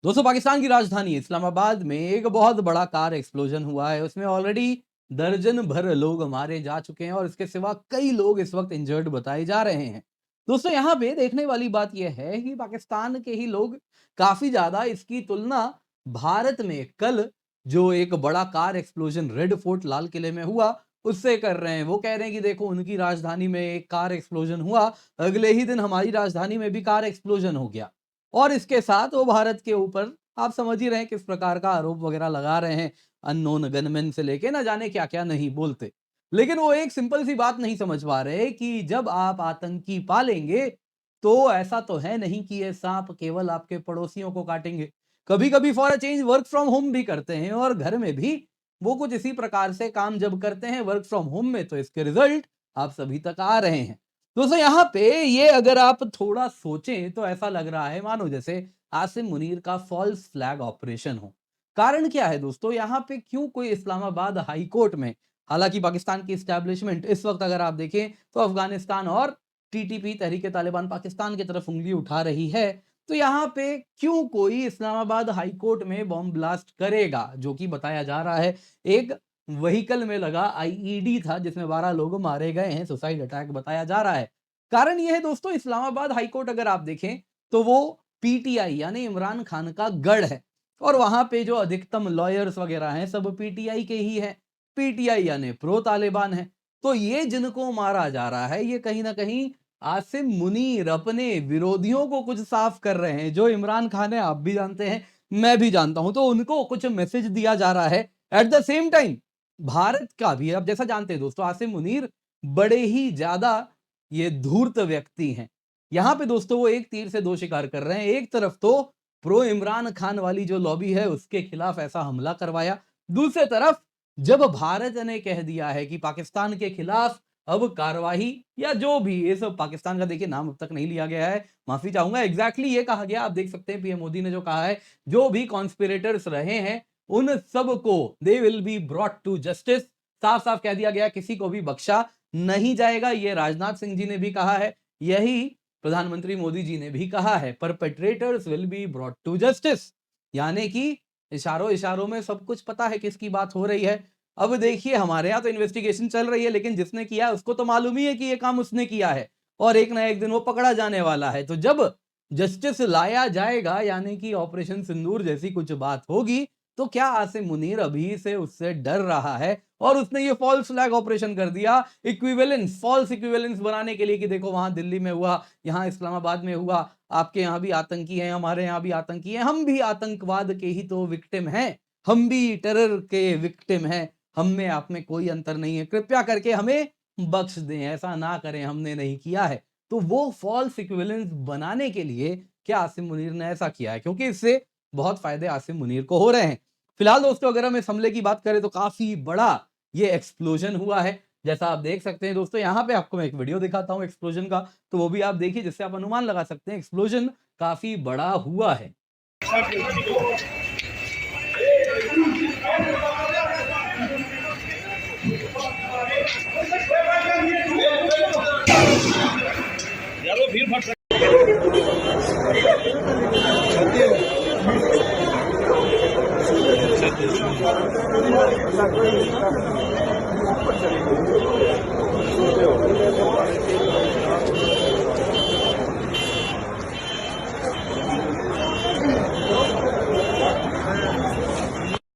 दोस्तों पाकिस्तान की राजधानी इस्लामाबाद में एक बहुत बड़ा कार एक्सप्लोजन हुआ है। उसमें ऑलरेडी दर्जन भर लोग मारे जा चुके हैं और इसके सिवा कई लोग इस वक्त इंजर्ड बताए जा रहे हैं। दोस्तों यहाँ पे देखने वाली बात यह है कि पाकिस्तान के ही लोग काफी ज्यादा इसकी तुलना भारत में कल जो एक बड़ा कार एक्सप्लोजन रेड फोर्ट लाल किले में हुआ उससे कर रहे हैं। वो कह रहे हैं कि देखो उनकी राजधानी में एक कार एक्सप्लोजन हुआ, अगले ही दिन हमारी राजधानी में भी कार एक्सप्लोजन हो गया। और इसके साथ वो भारत के ऊपर आप समझ ही रहे हैं किस प्रकार का आरोप वगैरह लगा रहे हैं, अननोन गनमैन से लेके ना जाने क्या-क्या नहीं बोलते। लेकिन वो एक सिंपल सी बात नहीं समझ पा रहे कि जब आप आतंकी पालेंगे, तो ऐसा तो है नहीं कि ये साँप केवल आपके पड़ोसियों को काटेंगे। कभी-कभी for a change work from home भी करते हैं और घर में भी वो कुछ इसी प्रकार से काम जब करते हैं वर्क फ्रॉम होम में, तो इसके रिजल्ट आप सभी तक आ रहे हैं। दोस्तों यहाँ पे ये अगर आप थोड़ा सोचें तो ऐसा लग रहा है मानो जैसे आसिम मुनीर का फॉल्स फ्लैग ऑपरेशन हो। कारण क्या है दोस्तों, यहाँ पे क्यों कोई इस्लामाबाद हाई कोर्ट में, हालांकि पाकिस्तान की इस्टेब्लिशमेंट इस वक्त अगर आप देखें तो अफगानिस्तान और टीटीपी तहरीक तालिबान पाकिस्तान की तरफ उंगली उठा रही है, तो यहाँ पे क्यों कोई इस्लामाबाद हाई कोर्ट में बॉम्ब ब्लास्ट करेगा, जो कि बताया जा रहा है एक व्हीकल में लगा आईईडी था जिसमें 12 लोग मारे गए हैं, सुसाइड अटैक बताया जा रहा है। कारण यह है दोस्तों, इस्लामाबाद हाई कोर्ट अगर आप देखें तो वो पीटीआई यानी इमरान खान का गढ़ है और वहां पे जो अधिकतम लॉयर्स वगैरह हैं सब पीटीआई के ही हैं। पीटीआई यानी प्रो तालिबान है। तो ये जिनको मारा जा रहा है ये कहीं ना कहीं आसिम मुनीर अपने विरोधियों को कुछ साफ कर रहे हैं। जो इमरान खान है आप भी जानते हैं, मैं भी जानता हूं, तो उनको कुछ मैसेज दिया जा रहा है। At the same time Bharat का भी, आप जैसा जानते हैं दोस्तों, आसिम मुनीर बड़े ही ज्यादा ये धूर्त व्यक्ति हैं। यहां पे दोस्तों वो एक तीर से दो शिकार कर रहे हैं। एक तरफ तो प्रो इमरान खान वाली जो लॉबी है उसके खिलाफ ऐसा हमला करवाया, दूसरी तरफ जब भारत ने कह दिया है कि पाकिस्तान के खिलाफ अब कार्रवाई या जो भी, ये सब पाकिस्तान का देखिए नाम अब तक नहीं लिया गया है, माफी चाहूंगा, एग्जैक्टली ये कहा गया, आप देख सकते हैं पीएम मोदी ने जो कहा है, जो भी कॉन्स्पिरेटर्स रहे हैं उन सबको they will be brought to justice. साफ साफ कह दिया गया किसी को भी बख्शा नहीं जाएगा। ये राजनाथ सिंह जी ने भी कहा है, यही प्रधानमंत्री मोदी जी ने भी कहा है, perpetrators will be brought to justice. यानी कि इशारों इशारों में सब कुछ पता है किसकी बात हो रही है। अब देखिए हमारे यहाँ तो इन्वेस्टिगेशन चल रही है, लेकिन जिसने किया है उसको तो मालूम ही है कि ये काम उसने किया है और एक ना एक दिन वो पकड़ा जाने वाला है। तो जब जस्टिस लाया जाएगा यानी कि ऑपरेशन सिंदूर जैसी कुछ बात होगी, तो क्या आसिम मुनीर अभी से उससे डर रहा है और उसने ये फॉल्स फ्लैग ऑपरेशन कर दिया इक्विवेलेंस, फॉल्स इक्विवेलेंस बनाने के लिए कि देखो वहां दिल्ली में हुआ, यहाँ इस्लामाबाद में हुआ, आपके यहाँ भी आतंकी हैं, हमारे यहाँ भी आतंकी हैं, हम भी आतंकवाद के ही तो विक्टिम हैं, हम भी टेरर के विक्टिम हैं, हम में आप में कोई अंतर नहीं है, कृपया करके हमें बख्श दें, ऐसा ना करें, हमने नहीं किया है। तो वो फॉल्स इक्विवेलेंस बनाने के लिए क्या आसिम मुनीर ने ऐसा किया है, क्योंकि इससे बहुत फायदे आसिम मुनीर को हो रहे हैं। फिलहाल दोस्तों अगर हम इस हमले की बात करें तो काफी बड़ा ये एक्सप्लोजन हुआ है। जैसा आप देख सकते हैं दोस्तों, यहाँ पे आपको मैं एक वीडियो दिखाता हूँ एक्सप्लोजन का, तो वो भी आप देखिए जिससे आप अनुमान लगा सकते हैं एक्सप्लोजन काफी बड़ा हुआ है।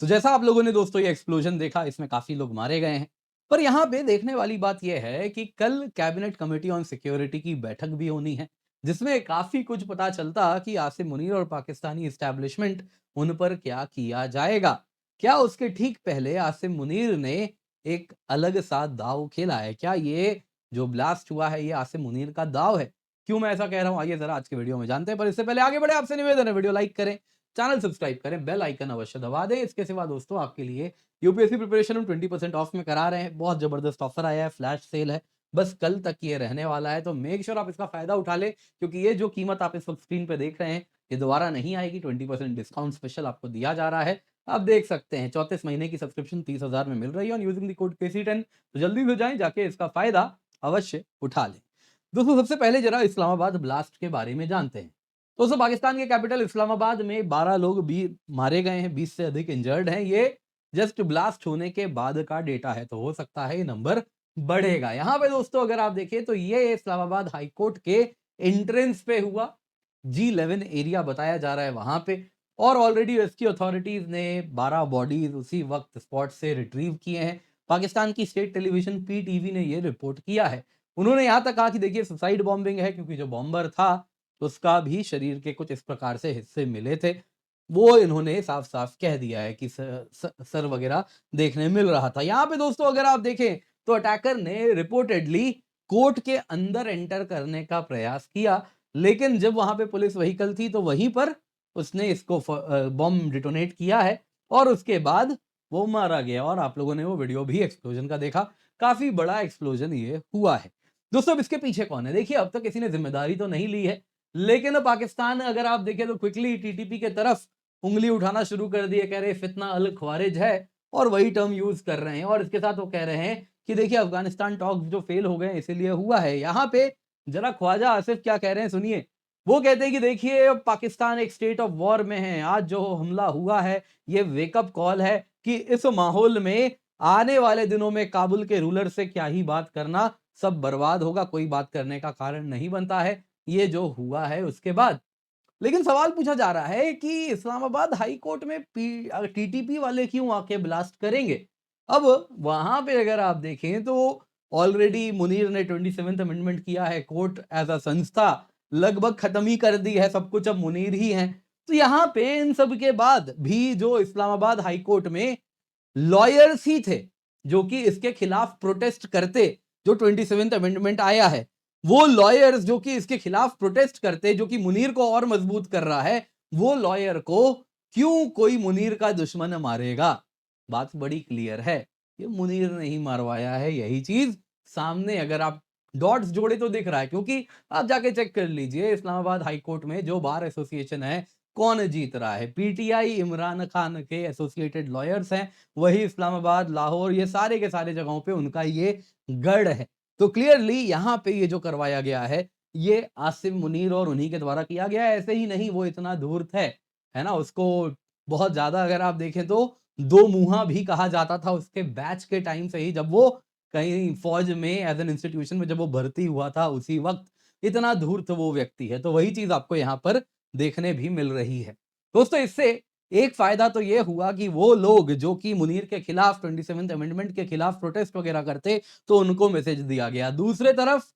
तो जैसा आप लोगों ने दोस्तों ये एक्सप्लोजन देखा, इसमें काफी लोग मारे गए हैं। पर यहाँ पे देखने वाली बात यह है कि कल कैबिनेट कमेटी ऑन सिक्योरिटी की बैठक भी होनी है, जिसमें काफी कुछ पता चलता कि आसिम मुनीर और पाकिस्तानी एस्टेब्लिशमेंट उन पर क्या किया जाएगा। क्या उसके ठीक पहले आसिम मुनीर ने एक अलग सा दाव खेला है? क्या ये जो ब्लास्ट हुआ है ये आसिम मुनीर का दाव है? क्यों मैं ऐसा कह रहा हूं, आइए जरा आज के वीडियो में जानते हैं। पर इससे पहले आगे बढ़े आपसे निवेदन है, वीडियो लाइक करें, चैनल सब्सक्राइब करें, बेल आइकन अवश्य दबा दें। इसके सिवा दोस्तों आपके लिए यूपीएससी प्रिपरेशन हम 20% ऑफ में करा रहे हैं, बहुत जबरदस्त ऑफर आया है, फ्लैश सेल है, बस कल तक ये रहने वाला है, तो मेक श्योर आप इसका फायदा उठा लें, क्योंकि ये जो कीमत आप इस वक्त स्क्रीन पे देख रहे हैं ये दोबारा नहीं आएगी। 20% डिस्काउंट स्पेशल आपको दिया जा रहा है। आप देख सकते हैं 34 महीने की सब्सक्रिप्शन 30,000 में मिल रही है और यूजिंग द कोड KC10, तो जल्दी से जाएं, जाके इसका फायदा अवश्य उठा लें। दोस्तों सबसे पहले जरा इस्लामाबाद ब्लास्ट के बारे में जानते हैं। दोस्तों पाकिस्तान के कैपिटल इस्लामाबाद में 12 लोग भी मारे गए हैं, 20 से अधिक इंजर्ड हैं। ये जस्ट ब्लास्ट होने के बाद का डेटा है, तो हो सकता है ये नंबर बढ़ेगा। यहाँ पे दोस्तों अगर आप देखें तो ये इस्लामाबाद हाई कोर्ट के एंट्रेंस पे हुआ, G11 एरिया बताया जा रहा है वहां पे, और ऑलरेडी रेस्क्यू अथॉरिटीज ने 12 बॉडीज उसी वक्त स्पॉट से रिट्रीव किए हैं। पाकिस्तान की स्टेट टेलीविजन PTV ने ये रिपोर्ट किया है। उन्होंने यहां तक कहा कि देखिए सुसाइड बॉम्बिंग है, क्योंकि जो बॉम्बर था उसका भी शरीर के कुछ इस प्रकार से हिस्से मिले थे। वो इन्होंने साफ-साफ कह दिया है कि सर वगैरह देखने मिल रहा था। यहाँ पे दोस्तों अगर आप देखें तो अटैकर ने रिपोर्टेडली कोर्ट के अंदर एंटर करने का प्रयास किया, लेकिन जब वहां पे पुलिस व्हीकल थी तो वहीं पर उसने इसको बॉम्ब डिटोनेट किया है और उसके बाद वो मारा गया। और आप लोगों ने वो वीडियो भी एक्सप्लोजन का देखा, काफी बड़ा एक्सप्लोजन ये हुआ है। दोस्तों अब इसके पीछे कौन है? देखिए अब तक किसी ने जिम्मेदारी तो नहीं ली है, लेकिन पाकिस्तान अगर आप देखें तो क्विकली TTP के तरफ उंगली उठाना शुरू कर दी है, कह रहे फितना अल ख्वारिज है, और वही टर्म यूज कर रहे हैं। और इसके साथ वो कह रहे हैं कि देखिए अफगानिस्तान टॉक्स जो फेल हो गए इसीलिए हुआ है। यहाँ पे जरा ख्वाजा आसिफ क्या कह रहे हैं सुनिए। वो कहते हैं कि देखिए पाकिस्तान एक स्टेट ऑफ वॉर में है, आज जो हमला हुआ है ये वेकअप कॉल है कि इस माहौल में आने वाले दिनों में काबुल के रूलर से क्या ही बात करना, सब बर्बाद होगा, कोई बात करने का कारण नहीं बनता है ये जो हुआ है उसके बाद। लेकिन सवाल पूछा जा रहा है कि इस्लामाबाद हाई कोर्ट में TTP वाले क्यों आके ब्लास्ट करेंगे? अब वहां पे अगर आप देखें तो ऑलरेडी मुनीर ने 27th अमेंडमेंट किया है, कोर्ट एज अ संस्था लगभग खत्म ही कर दी है, सब कुछ अब मुनीर ही है। तो यहाँ पे इन सब के बाद भी जो इस्लामाबाद हाई कोर्ट में लॉयर्स ही थे जो कि इसके खिलाफ प्रोटेस्ट करते, जो 27th अमेंडमेंट आया है, वो लॉयर्स जो कि इसके खिलाफ प्रोटेस्ट करते, जो कि मुनीर को और मजबूत कर रहा है, वो लॉयर को क्यों कोई मुनीर का दुश्मन मारेगा? बात बड़ी क्लियर है, ये मुनीर ने ही मरवाया है। यही चीज सामने अगर आप डॉट्स जोड़े तो दिख रहा है, क्योंकि आप जाके चेक कर लीजिए इस्लामाबाद हाई कोर्ट में जो बार एसोसिएशन है कौन जीत रहा है। PTI इमरान खान के एसोसिएटेड लॉयर्स हैं, वही इस्लामाबाद, लाहौर, ये सारे के सारे जगहों पे उनका ये गढ़ है। तो क्लियरली यहाँ पे ये जो करवाया गया है ये आसिम मुनीर और उन्हीं के द्वारा किया गया है। ऐसे ही नहीं वो इतना धूर्त है ना, उसको बहुत ज्यादा अगर आप देखें तो दो मुहा भी कहा जाता था उसके बैच के टाइम से ही, जब वो कहीं फौज में एज एन इंस्टीट्यूशन में जब वो भर्ती हुआ था उसी वक्त इतना धूर्त वो व्यक्ति है। तो वही चीज आपको यहाँ पर देखने भी मिल रही है। दोस्तों इससे एक फायदा तो ये हुआ कि वो लोग जो कि मुनीर के खिलाफ 27th अमेंडमेंट के खिलाफ प्रोटेस्ट वगैरह करते, तो उनको मैसेज दिया गया। दूसरे तरफ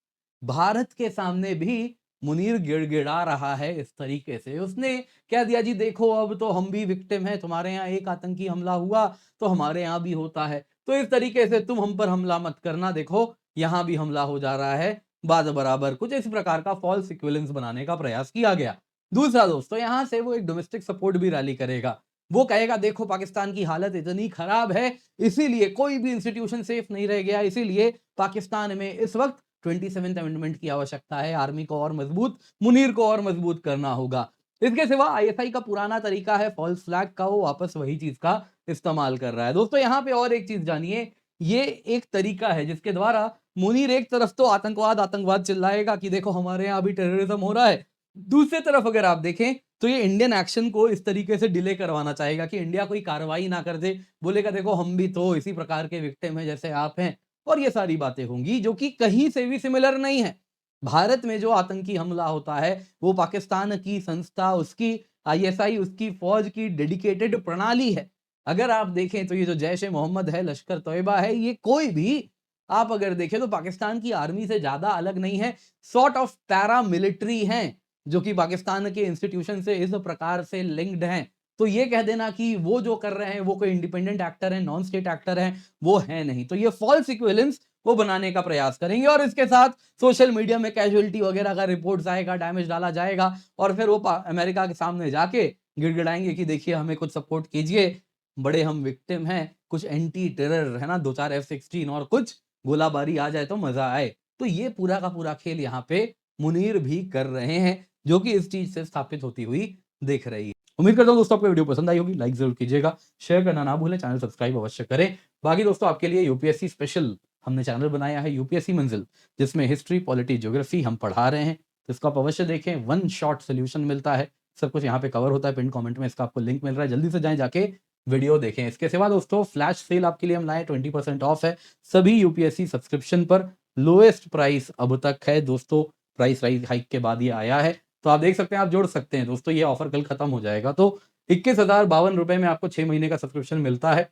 भारत के सामने भी मुनीर गिड़गिड़ा रहा है इस तरीके से, उसने कह दिया जी देखो अब तो हम भी विक्टिम हैं, तुम्हारे यहाँ एक आतंकी हमला हुआ तो हमारे यहाँ भी होता है, तो इस तरीके से तुम हम पर हमला मत करना, देखो यहाँ भी हमला हो जा रहा है बाद बराबर, कुछ इस प्रकार का फॉल्स इक्विवेलेंस बनाने का प्रयास किया गया। दूसरा दोस्तों यहां से वो एक डोमेस्टिक सपोर्ट भी रैली करेगा, वो कहेगा देखो पाकिस्तान की हालत इतनी खराब है, इसीलिए कोई भी इंस्टीट्यूशन सेफ नहीं रह गया, इसीलिए पाकिस्तान में इस वक्त 27th अमेंडमेंट की आवश्यकता है, आर्मी को और मजबूत, मुनीर को और मजबूत करना होगा। इसके सिवा ISI का पुराना तरीका है फॉल्स फ्लैग का, वो वापस वही चीज का इस्तेमाल कर रहा है। दोस्तों यहाँ पे और एक चीज जानिए, ये एक तरीका है जिसके द्वारा मुनीर एक तरफ तो आतंकवाद आतंकवाद चिल्लाएगा कि देखो हमारे यहाँ भी टेररिज्म हो रहा है, दूसरी तरफ अगर आप देखें तो ये इंडियन एक्शन को इस तरीके से डिले करवाना चाहेगा कि इंडिया कोई कार्रवाई ना कर दे, बोलेगा देखो हम भी तो इसी प्रकार के विक्टिम हैं जैसे आप हैं, और ये सारी बातें होंगी जो कि कहीं से भी सिमिलर नहीं है। भारत में जो आतंकी हमला होता है वो पाकिस्तान की संस्था, उसकी ISI, उसकी फौज की डेडिकेटेड प्रणाली है। अगर आप देखें तो ये जो जैश ए मोहम्मद है, लश्कर तोयबा है, ये कोई भी आप अगर देखें तो पाकिस्तान की आर्मी से ज्यादा अलग नहीं है, सॉर्ट ऑफ पैरा मिलिट्री हैं जो कि पाकिस्तान के इंस्टीट्यूशन से इस प्रकार से लिंक्ड हैं। तो ये कह देना कि वो जो कर रहे हैं वो कोई इंडिपेंडेंट एक्टर है, नॉन स्टेट एक्टर है, वो है नहीं। तो ये फॉल्स इक्विवेलेंस वो बनाने का प्रयास करेंगे, और इसके साथ सोशल मीडिया में कैजुअलिटी वगैरह का रिपोर्ट्स आएगा, डैमेज डाला जाएगा, और फिर वो अमेरिका के सामने जाके गिड़गिड़ाएंगे कि देखिए हमें कुछ सपोर्ट कीजिए, बड़े हम विक्टिम हैं, कुछ एंटी टेरर है ना, 2-4 F-16 और कुछ गोलाबारी आ जाए तो मजा आए। तो ये पूरा का पूरा खेल यहाँ पे मुनीर भी कर रहे हैं, जो कि इस चीज से स्थापित होती हुई दिख रही है। उम्मीद करता हूँ दोस्तों आपको वीडियो पसंद आई होगी, लाइक जरूर कीजिएगा, शेयर करना ना भूलें, चैनल सब्सक्राइब अवश्य करें। बाकी दोस्तों आपके लिए UPSC स्पेशल हमने चैनल बनाया है, UPSC मंजिल, जिसमें हिस्ट्री, पॉलिटी, ज्योग्राफी हम पढ़ा रहे हैं। तो इसको आप अवश्य देखें, वन शॉट सोल्यूशन मिलता है, सब कुछ यहाँ पे कवर होता है, पिन कमेंट में इसका आपको लिंक मिल रहा है, जल्दी से जाएँ जाके वीडियो देखें। इसके सिवा दोस्तों फ्लैश सेल आपके लिए हम लाए 20% ऑफ है सभी यूपीएससी सब्सक्रिप्शन पर, लोएस्ट प्राइस अब तक है दोस्तों, प्राइस हाइक के बाद ये आया है, तो आप देख सकते हैं, आप जोड़ सकते हैं दोस्तों, ये ऑफर कल खत्म हो जाएगा। तो 21,052 रुपए में आपको 6 महीने का सब्सक्रिप्शन मिलता है,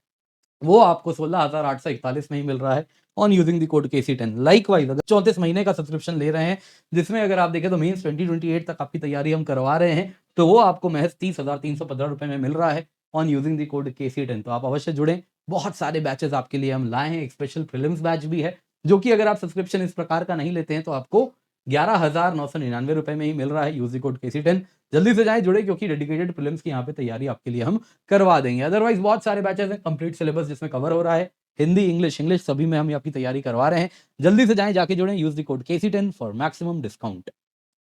वो आपको 16,841 में ही मिल रहा है on using the code KC10। Likewise अगर 34 महीने का सब्सक्रिप्शन ले रहे हैं, जिसमें अगर आप देखें तो मेंस 2028 तक आपकी तैयारी हम करवा रहे हैं, तो वो आपको महज 30,315 रुपए में मिल रहा है on using the code KC10। तो आप अवश्य जुड़ें, बहुत सारे बैचेस आपके लिए हम लाए हैं, एक स्पेशल प्रीलिम्स बैच भी है, जो कि अगर आप सब्सक्रिप्शन इस प्रकार का नहीं लेते हैं तो आपको 11,999 रुपए में ही मिल रहा है, यूज द कोड KC10। जल्दी से जाएं, जुड़े, क्योंकि डेडिकेटेड प्रीलिम्स की यहाँ पे तैयारी आपके लिए हम करवा देंगे। अदरवाइज बहुत सारे बैचेस हैं, कंप्लीट सिलेबस जिसमें कवर हो रहा है, हिंदी, इंग्लिश सभी में हम आपकी तैयारी करवा रहे हैं। जल्दी से जाएं, जाके जुड़ें, use the code KC10 for maximum discount.